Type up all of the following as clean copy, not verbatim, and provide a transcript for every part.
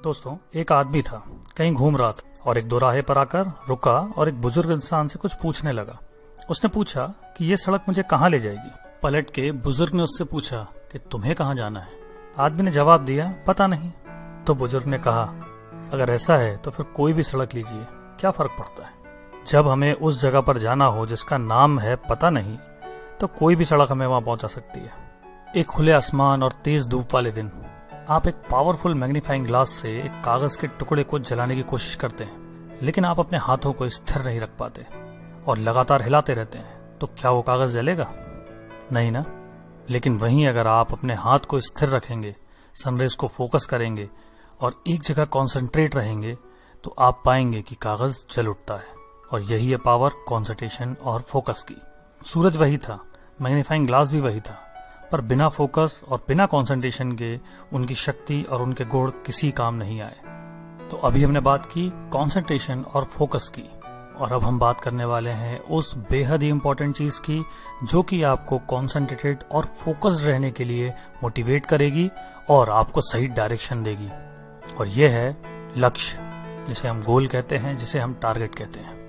दोस्तों, एक आदमी था, कहीं घूम रहा था और एक दोराहे पर आकर रुका और एक बुजुर्ग इंसान से कुछ पूछने लगा। उसने पूछा कि ये सड़क मुझे कहाँ ले जाएगी। पलट के बुजुर्ग ने उससे पूछा कि तुम्हें कहाँ जाना है। आदमी ने जवाब दिया, पता नहीं। तो बुजुर्ग ने कहा, अगर ऐसा है तो फिर कोई भी सड़क लीजिए, क्या फर्क पड़ता है। जब हमें उस जगह पर जाना हो जिसका नाम है पता नहीं, तो कोई भी सड़क हमें वहां पहुंचा सकती है। एक खुले आसमान और तेज धूप वाले दिन आप एक पावरफुल मैग्नीफाइंग ग्लास से एक कागज के टुकड़े को जलाने की कोशिश करते हैं, लेकिन आप अपने हाथों को स्थिर नहीं रख पाते और लगातार हिलाते रहते हैं। तो क्या वो कागज जलेगा? नहीं ना। लेकिन वहीं अगर आप अपने हाथ को स्थिर रखेंगे, सनरेज को फोकस करेंगे और एक जगह कॉन्सेंट्रेट रहेंगे, तो आप पाएंगे कि कागज जल उठता है। और यही है पावर कॉन्सेंट्रेशन और फोकस की। सूरज वही था, मैग्नीफाइंग ग्लास भी वही था, पर बिना फोकस और बिना कंसंट्रेशन के उनकी शक्ति और उनके गुण किसी काम नहीं आए। तो अभी हमने बात की कंसंट्रेशन और फोकस की, और अब हम बात करने वाले हैं उस बेहद ही इंपॉर्टेंट चीज की जो कि आपको कंसंट्रेटेड और फोकस्ड रहने के लिए मोटिवेट करेगी और आपको सही डायरेक्शन देगी। और यह है लक्ष्य, जिसे हम गोल कहते हैं, जिसे हम टारगेट कहते हैं।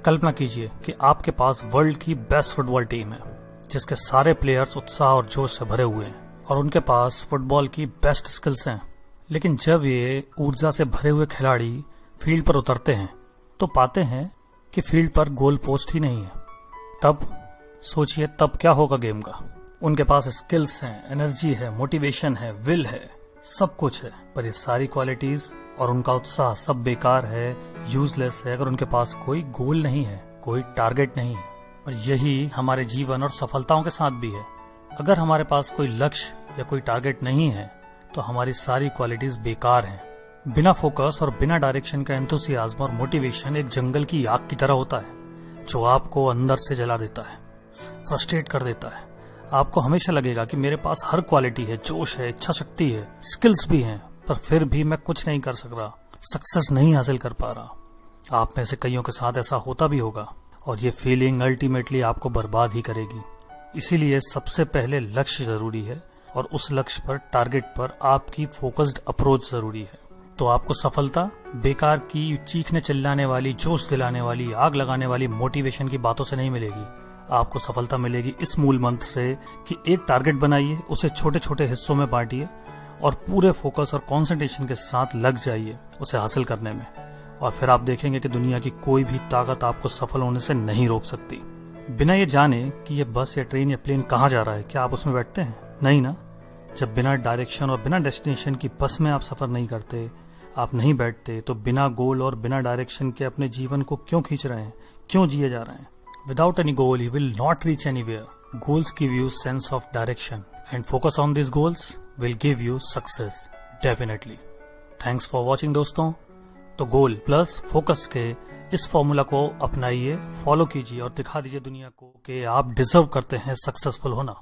कल्पना कीजिए कि आपके पास वर्ल्ड की बेस्ट फुटबॉल टीम है, जिसके सारे प्लेयर्स उत्साह और जोश से भरे हुए हैं और उनके पास फुटबॉल की बेस्ट स्किल्स हैं। लेकिन जब ये ऊर्जा से भरे हुए खिलाड़ी फील्ड पर उतरते हैं तो पाते हैं कि फील्ड पर गोल पोस्ट ही नहीं है। तब सोचिए, तब क्या होगा गेम का। उनके पास स्किल्स हैं, एनर्जी है, मोटिवेशन है, विल है, सब कुछ है, पर ये सारी क्वालिटीज और उनका उत्साह सब बेकार है, यूजलेस है, अगर उनके पास कोई गोल नहीं है, कोई टारगेट नहीं है। और यही हमारे जीवन और सफलताओं के साथ भी है। अगर हमारे पास कोई लक्ष्य या कोई टारगेट नहीं है तो हमारी सारी क्वालिटीज बेकार हैं। बिना फोकस और बिना डायरेक्शन का एंथुसियाज्म और मोटिवेशन एक जंगल की आग की तरह होता है, जो आपको अंदर से जला देता है, फ्रस्ट्रेट कर देता है। आपको हमेशा लगेगा कि मेरे पास हर क्वालिटी है, जोश है, इच्छा शक्ति है, स्किल्स भी हैं, पर फिर भी मैं कुछ नहीं कर सक रहा, सक्सेस नहीं हासिल कर पा रहा। आप में से कईयों के साथ ऐसा होता भी होगा और ये फीलिंग अल्टीमेटली आपको बर्बाद ही करेगी। इसीलिए सबसे पहले लक्ष्य जरूरी है और उस लक्ष्य पर, टारगेट पर आपकी फोकस्ड अप्रोच जरूरी है। तो आपको सफलता बेकार की चीखने चिल्लाने वाली, जोश दिलाने वाली, आग लगाने वाली मोटिवेशन की बातों से नहीं मिलेगी। आपको सफलता मिलेगी इस मूल मंत्र से कि एक टारगेट बनाइए, उसे छोटे छोटे हिस्सों में बांटिए और पूरे फोकस और कंसंट्रेशन के साथ लग जाइए उसे हासिल करने में। और फिर आप देखेंगे कि दुनिया की कोई भी ताकत आपको सफल होने से नहीं रोक सकती। बिना ये जाने कि ये बस या ट्रेन या प्लेन कहाँ जा रहा है, क्या आप उसमें बैठते हैं? नहीं ना। जब बिना डायरेक्शन और बिना डेस्टिनेशन की बस में आप सफर नहीं करते, आप नहीं बैठते, तो बिना गोल और बिना डायरेक्शन के अपने जीवन को क्यों खींच रहे हैं, क्यों जिए जा रहे हैं? Without any goal you will not reach anywhere. Goals give you sense of direction and focus on this goals will give you success definitely. Thanks for watching दोस्तों। तो गोल प्लस फोकस के इस फॉर्मूला को अपनाइए, फॉलो कीजिए और दिखा दीजिए दुनिया को कि आप डिजर्व करते हैं सक्सेसफुल होना।